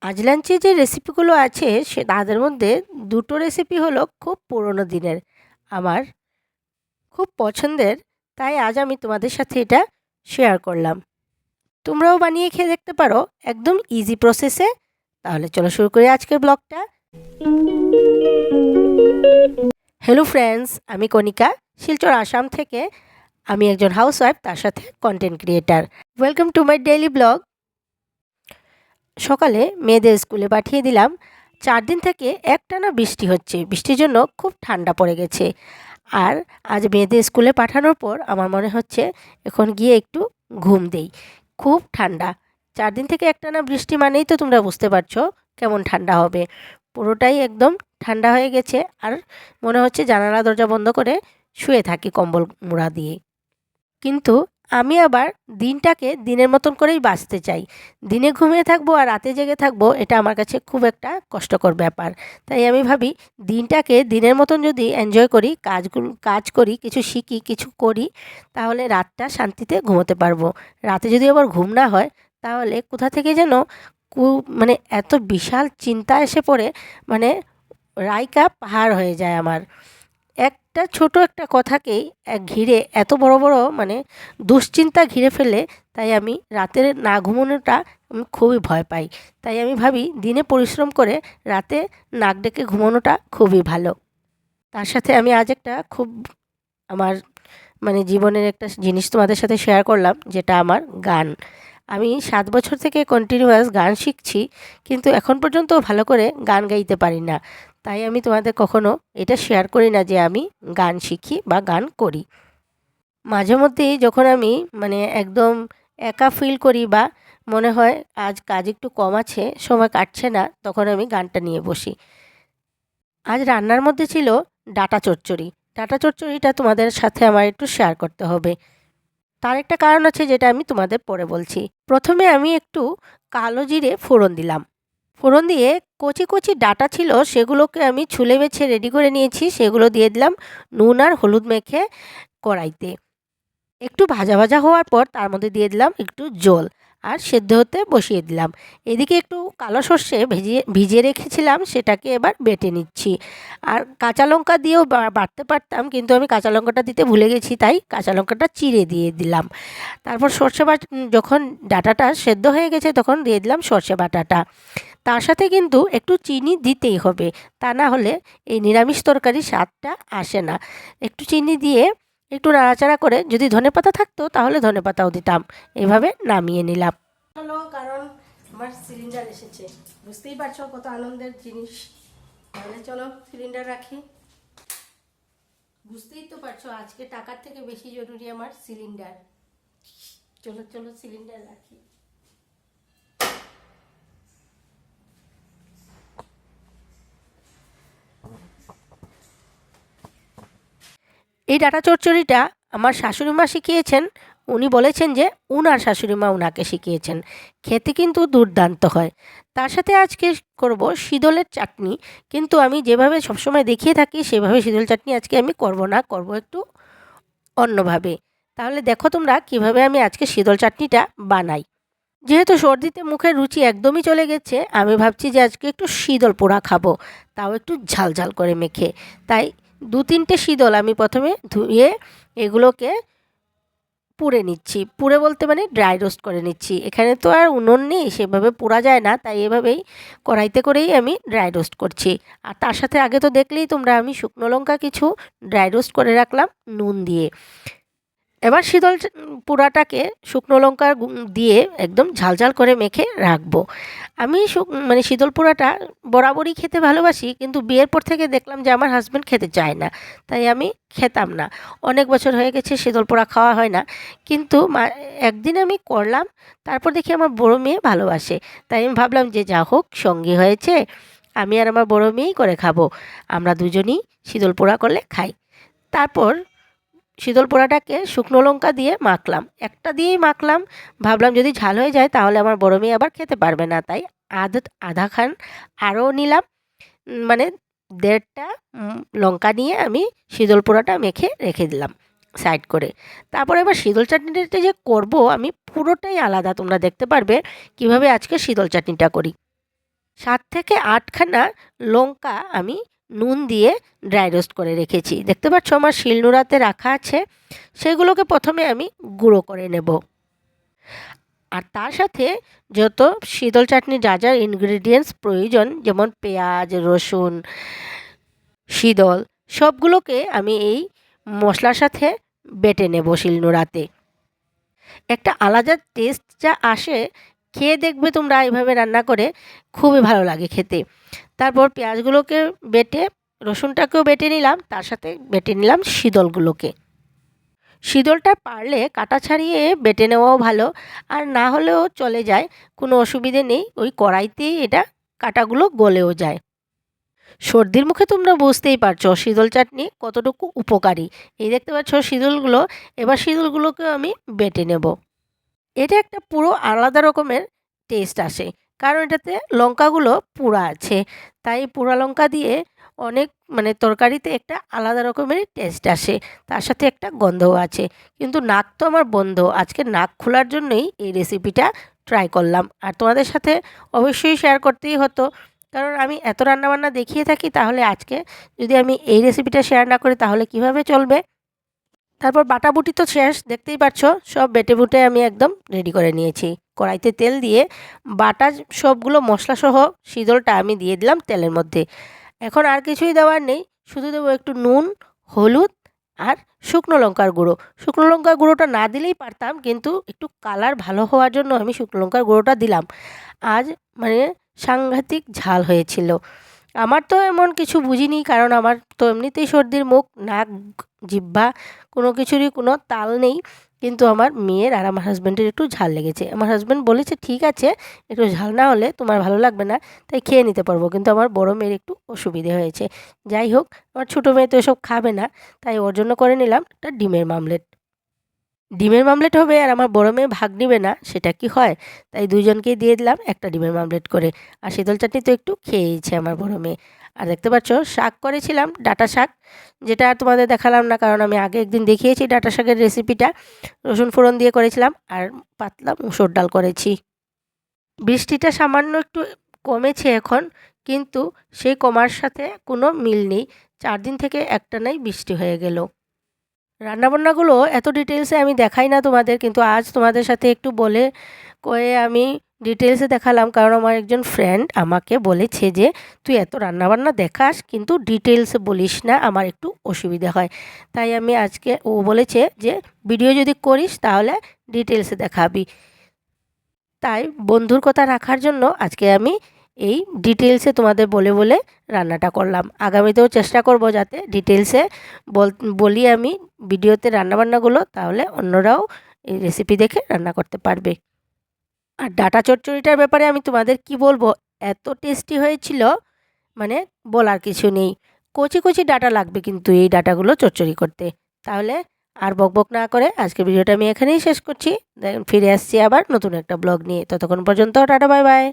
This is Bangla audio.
আজ লাঞ্চে যে রেসিপিগুলো আছে তাদের মধ্যে দুটো রেসিপি হলো খুব পুরনো দিনের, আমার খুব পছন্দের। তাই আজ আমি তোমাদের সাথে এটা শেয়ার করলাম। তোমরাও বানিয়ে খেয়ে দেখতে পারো একদম ইজি প্রসেসে। তাহলে চলো শুরু করি আজকের ব্লগটা। হ্যালো ফ্রেন্ডস, আমি কণিকা, শিলচর আসাম থেকে। আমি একজন হাউসওয়াইফ, তার সাথে content creator. Welcome to my daily blog. সকালে মেয়েদের স্কুলে পাঠিয়ে দিলাম। 4 দিন থেকে একটানা বৃষ্টি হচ্ছে, বৃষ্টির জন্য খুব ঠান্ডা পড়ে গেছে। আর আজ মেয়েদের স্কুলে পাঠানোর পর আমার মনে হচ্ছে এখন গিয়ে একটু ঘুম দেই। খুব ঠান্ডা। 4 দিন থেকে একটানা বৃষ্টি মানেই তো তোমরা বুঝতে পারছো কেমন ঠান্ডা হবে। পুরোটাই একদম ঠান্ডা হয়ে গেছে। আর মনে হচ্ছে জানালা দরজা বন্ধ করে শুয়ে থাকি কম্বল মুড়া দিয়ে। কিন্তু আমি আবার দিনটাকে দিনের মতন করেই বাঁচতে চাই। দিনে ঘুমিয়ে থাকবো আর রাতে জেগে থাকবো, এটা আমার কাছে খুব একটা কষ্টকর ব্যাপার। তাই আমি ভাবি দিনটাকে দিনের মতন যদি এনজয় করি, কাজ করি, কিছু শিখি, কিছু করি, তাহলে রাতটা শান্তিতে ঘুমোতে পারবো। রাতে যদি আবার ঘুম না হয়, তাহলে কোথা থেকে যেন মানে এত বিশাল চিন্তা এসে পড়ে, মানে রাইকা পাহাড় হয়ে যায় আমার। একটা ছোট একটা কথাকেই ঘিরে এত বড় বড় মানে দুশ্চিন্তা ঘিরে ফেলে। তাই আমি রাতের না ঘুমানোটা আমি খুবই ভয় পাই। তাই আমি ভাবি দিনে পরিশ্রম করে রাতে নাক ডেকে ঘুমানোটা খুবই ভালো। তার সাথে আমি আজ একটা খুব আমার মানে জীবনের একটা জিনিস তোমাদের সাথে শেয়ার করলাম, যেটা আমার গান। আমি 7 বছর থেকে কন্টিনিউয়াস গান শিখছি, কিন্তু এখন পর্যন্ত ভালো করে গান গাইতে পারি না। তাই আমি তোমাদের কখনো এটা শেয়ার করি না যে আমি গান শিখি বা গান করি। মাঝে মধ্যেই যখন আমি মানে একদম একা ফিল করি বা মনে হয় আজ কাজ একটু কম আছে, সময় কাটছে না, তখন আমি গানটা নিয়ে বসি। আজ রান্নার মধ্যে ছিল ডাটা চচ্চড়ি। ডাটা চচ্চড়িটা তোমাদের সাথে আমার একটু শেয়ার করতে হবে। তার একটা কারণ আছে, যেটা আমি তোমাদের পরে বলছি। প্রথমে আমি একটু কালো জিরে ফোড়ন দিলাম। ফোড়ন দিয়ে কচি কচি ডাটা ছিল, সেগুলোকে আমি ছুলে বেছে রেডি করে নিয়েছি। সেগুলো দিয়ে দিলাম নুন আর হলুদ মেখে কড়াইতে। একটু ভাজা ভাজা হওয়ার পর তার মধ্যে দিয়ে দিলাম একটু জল আর সেদ্ধ হতে বসিয়ে দিলাম। এদিকে একটু কালো সর্ষে ভিজিয়ে রেখেছিলাম, সেটাকে এবার বেটে নিচ্ছি। আর কাঁচা লঙ্কা দিয়েও বাটতে পারতাম, কিন্তু আমি কাঁচা লঙ্কাটা দিতে ভুলে গেছি, তাই কাঁচা লঙ্কাটা চিড়ে দিয়ে দিলাম। তারপর যখন ডাটাটা সেদ্ধ হয়ে গেছে তখন দিয়ে দিলাম সর্ষে বাটাটা। তার সাথে কিন্তু একটু চিনি দিতেই হবে, তা না হলে এই নিরামিষ তরকারির স্বাদটা আসে না। একটু চিনি দিয়ে একটু নাড়াচাড়া করে, যদি ধনেপাতা থাকতো তাহলে ধনেপাতাও দিতাম। এভাবে নামিয়ে নিলাম। চলো, কারণ আমার সিলিন্ডার এসেছে, বুঝতেই পারছো কত আনন্দের জিনিস। তাহলে চলো সিলিন্ডার রাখি। বুঝতেই তো পারছো আজকে টাকার থেকে বেশি জরুরি আমার সিলিন্ডার। চলো চলো সিলিন্ডার রাখি। এই ডাটা চচ্চড়িটা আমার শাশুড়ি মা শিখিয়েছেন। উনি বলেছেন যে উনার শাশুড়ি মা উনাকে শিখিয়েছেন। খেতে কিন্তু দুর্দান্ত হয়। তার সাথে আজকে করব শীতলের চাটনি। কিন্তু আমি যেভাবে সবসময় দেখিয়ে থাকি সেভাবে শীতল চাটনি আজকে আমি করব না, করব একটু অন্যভাবে। তাহলে দেখো তোমরা কিভাবে আমি আজকে শীতল চাটনিটা বানাই। যেহেতু সর্দিতে মুখের রুচি একদমই চলে গেছে, আমি ভাবছি যে আজকে একটু শীতল পোড়া খাবো, তাও একটু ঝাল ঝাল করে মেখে। তাই 2-3টে শীতল আমি প্রথমে ধুয়ে এগুলোকে পুড়ে নিচ্ছি। পুড়ে বলতে মানে ড্রাই রোস্ট করে নিচ্ছি। এখানে তো আর উনুন নেই, সেভাবে পোড়া যায় না, তাই এভাবেই কড়াইতে করেই আমি ড্রাই রোস্ট করছি। আর তার সাথে আগে তো দেখলেই তোমরা, আমি শুকনো লঙ্কা কিছু ড্রাই রোস্ট করে রাখলাম নুন দিয়ে। এবার শীতল পোড়াটাকে শুকনো লঙ্কা দিয়ে একদম ঝালঝাল করে মেখে রাখবো। আমি মানে শীতল পোড়াটা বরাবরই খেতে ভালোবাসি, কিন্তু বিয়ের পর থেকে দেখলাম যে আমার হাজব্যান্ড খেতে চায় না, তাই আমি খেতাম না। অনেক বছর হয়ে গেছে শীতল পোড়া খাওয়া হয় না। কিন্তু একদিন আমি করলাম, তারপর দেখি আমার বড় মেয়ে ভালোবাসে। তাই আমি ভাবলাম যে যা হোক, সঙ্গী হয়েছে, আমি আর আমার বড় মেয়েই করে খাবো। আমরা দুজনই শীতল পোড়া করলে খাই। তারপর শীতল পোড়াটাকে শুকনো লঙ্কা দিয়ে মাখলাম, একটা দিয়েই মাখলাম। ভাবলাম যদি ঝাল হয়ে যায় তাহলে আমার বড় মেয়ে আবার খেতে পারবে না, তাই আধা খান আরও নিলাম। মানে 1.5টা লঙ্কা নিয়ে আমি শীতল পোড়াটা মেখে রেখে দিলাম সাইড করে। তারপরে এবার শীতল চাটনিটা যে করব আমি পুরোটাই আলাদা, তোমরা দেখতে পারবে কিভাবে আজকে শীতল চাটনিটা করি। 7 থেকে 8 খানা লঙ্কা আমি নুন দিয়ে ড্রাই রোস্ট করে রেখেছি। দেখতে পাচ্ছ আমার শিলনোড়াতে রাখা আছে। সেগুলোকে প্রথমে আমি গুঁড়ো করে নেব। আর তার সাথে যত শীতল চাটনির যা যা ইনগ্রেডিয়েন্টস প্রয়োজন, যেমন পেঁয়াজ, রসুন, শীতল, সবগুলোকে আমি এই মশলার সাথে বেটে নেব শিলনোড়াতে। একটা আলাদা টেস্ট যা আসে, খেয়ে দেখবে তোমরা এইভাবে রান্না করে, খুবই ভালো লাগে খেতে। তারপর পেঁয়াজগুলোকে বেটে, রসুনটাকেও বেটে নিলাম, তার সাথে বেটে নিলাম শীতলগুলোকে। শীতলটা পারলে কাটা ছাড়িয়ে বেটে নেওয়াও ভালো, আর না হলেও চলে যায়, কোনো অসুবিধে নেই। ওই কড়াইতেই এটা কাটাগুলো গলেও যায়। সর্দির মুখে তোমরা বুঝতেই পারছো শীতল চাটনি কতটুকু উপকারী। এই দেখতে পাচ্ছ শীতলগুলো, এবার শীতলগুলোকে আমি বেটে নেব। এটা একটা পুরো আলাদা রকমের টেস্ট আসে, কারণ এটাতে লঙ্কাগুলো পুড়া আছে। তাই পোড়া লঙ্কা দিয়ে অনেক তরকারিতে একটা আলাদা রকমেরই টেস্ট আসে, তার সাথে একটা গন্ধও আছে। কিন্তু নাক তো আমার বন্ধ, আজকে নাক খোলার জন্যই এই রেসিপিটা ট্রাই করলাম। আর তোমাদের সাথে অবশ্যই শেয়ার করতেই হতো, কারণ আমি এত রান্নাবান্না দেখিয়ে থাকি, তাহলে আজকে যদি আমি এই রেসিপিটা শেয়ার না করি তাহলে কিভাবে চলবে। তারপর বাটাবুটি তো শেষ, দেখতেই পাচ্ছ সব বেটে বুটে আমি একদম রেডি করে নিয়েছি। কড়াইতে তেল দিয়ে বাটা সবগুলো মশলাসহ শীতলটা আমি দিয়ে দিলাম তেলের মধ্যে। এখন আর কিছুই দেওয়ার নেই, শুধু দেবো একটু নুন, হলুদ আর শুকনো লঙ্কার গুঁড়ো। শুকনো লঙ্কার গুঁড়োটা না দিলেই পারতাম, কিন্তু একটু কালার ভালো হওয়ার জন্য আমি শুকনো লঙ্কার গুঁড়োটা দিলাম। আজ সাংঘাতিক ঝাল হয়েছিল। আমার তো এমন কিছু বুঝিনি, কারণ আমার তো এমনিতেই সর্দির মুখ, নাক, জিহ্বা কোনো কিছুরই কোনো তাল নেই। কিন্তু আমার মেয়ের আর আমার হাজব্যান্ডের একটু ঝাল লেগেছে। আমার হাজব্যান্ড বলেছে ঠিক আছে, একটু ঝাল না হলে তোমার ভালো লাগবে না, তাই খেয়ে নিতে পারবো। কিন্তু আমার বড় মেয়ের একটু অসুবিধে হয়েছে। যাই হোক, আমার ছোটো মেয়ে তো এসব খাবে না, তাই ওর জন্য করে নিলাম একটা ডিমের মামলেট। ডিমের মামলেট হবে আর আমার বড় মেয়ে ভাগ নিবে না, সেটা কি হয়? তাই দুজনকেই দিয়ে দিলাম একটা ডিমের মামলেট করে। আর শীতল চাটনি তো একটু খেয়েইছে আমার বড় মেয়ে। আর দেখতে পাচ্ছ শাক করেছিলাম, ডাঁটা শাক, যেটা আর তোমাদের দেখালাম না, কারণ আমি আগে একদিন দেখিয়েছি ডাঁটা শাকের রেসিপিটা। রসুন ফোড়ন দিয়ে করেছিলাম, আর পাতলা মুসুর ডাল করেছি। বৃষ্টিটা সামান্য একটু কমেছে এখন, কিন্তু সেই কমার সাথে কোনো মিল নেই। 4 দিন থেকে একটানাই বৃষ্টি হয়ে গেল। রান্নাবান্নাগুলো এত ডিটেলসে আমি দেখাই না তোমাদের, কিন্তু আজ তোমাদের সাথে একটু বলে কয়ে আমি ডিটেলসে দেখালাম, কারণ আমার একজন ফ্রেন্ড আমাকে বলেছে যে তুই এত রান্নাবান্না দেখাস কিন্তু ডিটেলসে বলিস না, আমার একটু অসুবিধা হয়। তাই আমি আজকে, ও বলেছে যে ভিডিও যদি করিস তাহলে ডিটেলসে দেখাবি। তাই বন্ধুর কথা রাখার জন্য আজকে আমি এই ডিটেলসে তোমাদের বলে বলে রান্নাটা করলাম। আগামীতেও চেষ্টা করব যাতে ডিটেলসে বলি আমি ভিডিওতে রান্নাবান্নাগুলো, তাহলে অন্যরাও এই রেসিপি দেখে রান্না করতে পারবে। আর ডাঁটা চচ্চড়িটার ব্যাপারে আমি তোমাদের কি বলবো, এত টেস্টি হয়েছিল, বলার কিছু নেই। কচি কচি ডাঁটা লাগবে কিন্তু এই ডাঁটাগুলো চচ্চড়ি করতে। তাহলে আর বকবক না করে আজকের ভিডিওটা আমি এখানেই শেষ করছি। ফিরে আসছি আবার নতুন একটা ব্লগ নিয়ে। ততক্ষণ পর্যন্ত টাটা, বাই বাই।